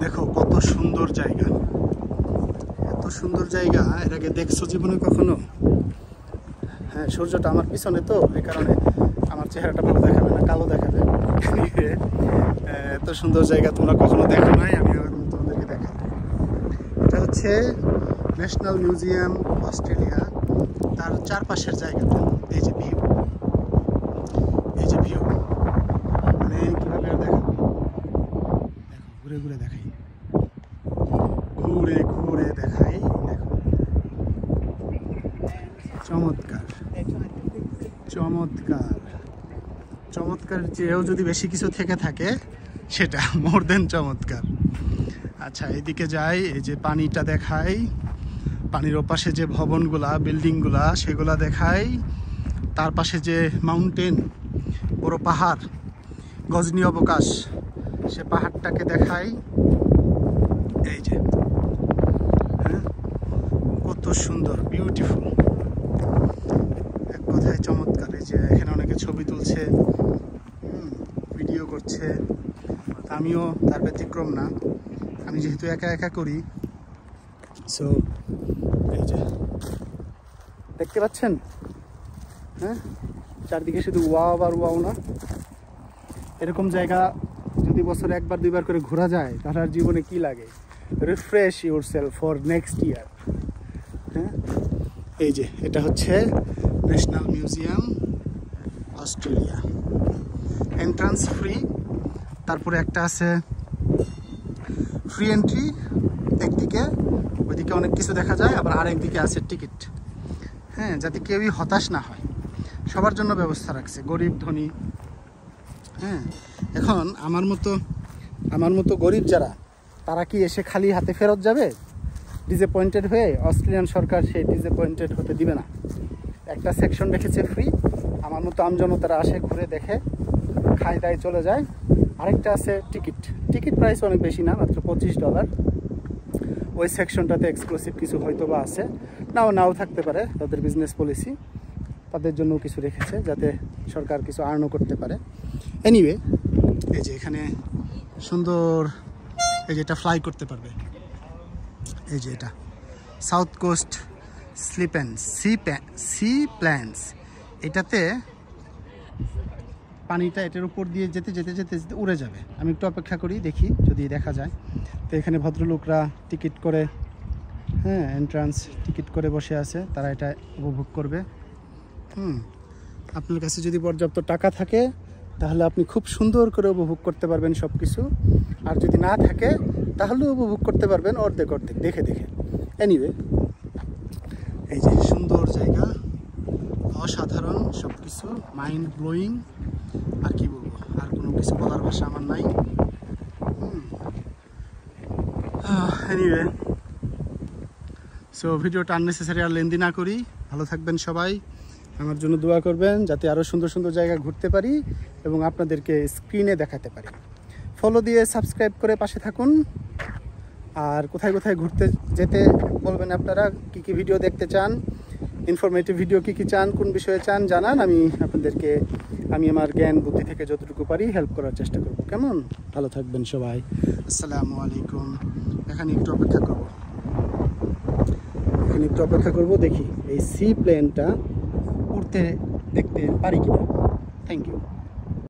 দেখো কত সুন্দর জায়গা, এত সুন্দর জায়গা এর আগে দেখছো জীবনে কখনো? হ্যাঁ, সূর্যটা আমার পিছনে তো এই কারণে আমার চেহারাটা ভালো দেখাবে না, কালো দেখাবে। এত সুন্দর জায়গা তোমরা কখনো দেখো নাই, আমি তোমাদেরকে দেখাই। এটা হচ্ছে ন্যাশনাল মিউজিয়াম অস্ট্রেলিয়া, তার চারপাশের জায়গাটা। এই যে ভিউ, এই যে ভিউ, মানে কীভাবে আর দেখাবো, দেখো ঘুরে ঘুরে দেখাই, ঘুরে ঘুরে দেখাই। দেখো চমৎকার চমৎকার চমৎকার, চেয়েও যদি বেশি কিছু থেকে থাকে সেটা মোর দেন চমৎকার। আচ্ছা, এদিকে যাই, এই যে পানিটা দেখাই, পানির ওপাশে যে ভবনগুলা বিল্ডিংগুলা সেগুলা দেখাই, তার পাশে যে মাউন্টেন, বড় পাহাড়, গজনী অবকাশ, সে পাহাড়টাকে দেখাই। এই যে হ্যাঁ, কত সুন্দর, বিউটিফুল, এক কথায় চমৎকার। এই যে এখানে অনেকে ছবি তুলছে, ভিডিও করছে, আমিও তার ব্যতিক্রম না। আমি যেহেতু একা একা করি, সো এই যে দেখতে পাচ্ছেন, হ্যাঁ, চারদিকে শুধু ওয়াও আর ওয়াও না। এরকম জায়গা যদি বছরে একবার দুইবার করে ঘোরা যায় তাহলে আর জীবনে কি লাগে? Refresh your self for next year. হ্যাঁ, এই যে এটা হচ্ছে national museum Australia, entrance free. তারপরে একটা আছে ফ্রি এন্ট্রি, একদিকে ওইদিকে অনেক কিছু দেখা যায়, আবার আরেকদিকে আছে টিকিট। হ্যাঁ, যাতে কেউই হতাশ না হয়, সবার জন্য ব্যবস্থা রাখছে, গরিব ধনী। হ্যাঁ, এখন আমার মতো গরিব যারা, তারা কি এসে খালি হাতে ফেরত যাবে ডিসঅ্যাপয়েন্টেড হয়ে? অস্ট্রেলিয়ান সরকার সেই ডিসঅ্যাপয়েন্টেড হতে দিবে না। একটা সেকশন রেখেছে ফ্রি, আমার মতো আমজনতারা আসে, ঘুরে দেখে, খায় দায় চলে যায়। আরেকটা আছে টিকিট প্রাইস অনেক বেশি না, মাত্র $25। ওই সেকশনটাতে এক্সক্লুসিভ কিছু হয়তো বা আছে, নাও থাকতে পারে, তাদের বিজনেস পলিসি, তাদের জন্য কিছু রেখেছে যাতে সরকার কিছু আর্নও করতে পারে। এনিওয়ে, এই যে এখানে সুন্দর, এই যে এটা ফ্লাই করতে পারবে, এই যে এটা সাউথ কোস্ট সি প্ল্যান্স। এটাতে পানিটা এটার উপর দিয়ে যেতে যেতে যেতে যেতে উড়ে যাবে। আমি একটু অপেক্ষা করি, দেখি যদি দেখা যায়। তো এখানে ভদ্রলোকরা টিকিট করে, হ্যাঁ, এন্ট্রান্স টিকিট করে বসে আছে, তারা এটা উপভোগ করবে। আপনার কাছে যদি পর্যাপ্ত টাকা থাকে তাহলে আপনি খুব সুন্দর করে উপভোগ করতে পারবেন সব কিছু, আর যদি না থাকে তাহলেও উপভোগ করতে পারবেন অর্ধেক দেখে দেখে। এনিওয়ে, এই যে সুন্দর জায়গা, অসাধারণ সব কিছু, মাইন্ড ব্লোয়িং। আর কি বলবো, আর কোনো কিছু বলার ভাষা আমার নাই। এনিওয়ে, সো ভিডিওটা আননেসেসারি আর লেন্দি না করি। ভালো থাকবেন সবাই, আমার জন্য দোয়া করবেন যাতে আরও সুন্দর সুন্দর জায়গা ঘুরতে পারি এবং আপনাদেরকে স্ক্রিনে দেখাতে পারি। ফলো দিয়ে সাবস্ক্রাইব করে পাশে থাকুন। আর কোথায় কোথায় ঘুরতে যেতে বলবেন আপনারা, কি কি ভিডিও দেখতে চান, ইনফরমেটিভ ভিডিও কি কি চান, কোন বিষয়ে চান জানান। আমি আপনাদেরকে আমার জ্ঞান বুদ্ধি থেকে যতটুকু পারি হেল্প করার চেষ্টা করব। কেমন? ভালো থাকবেন সবাই, আসসালামু আলাইকুম। এখানে একটু অপেক্ষা করব, দেখি এই সি প্লেনটা উড়তে দেখতে পারি কিনা। Thank you.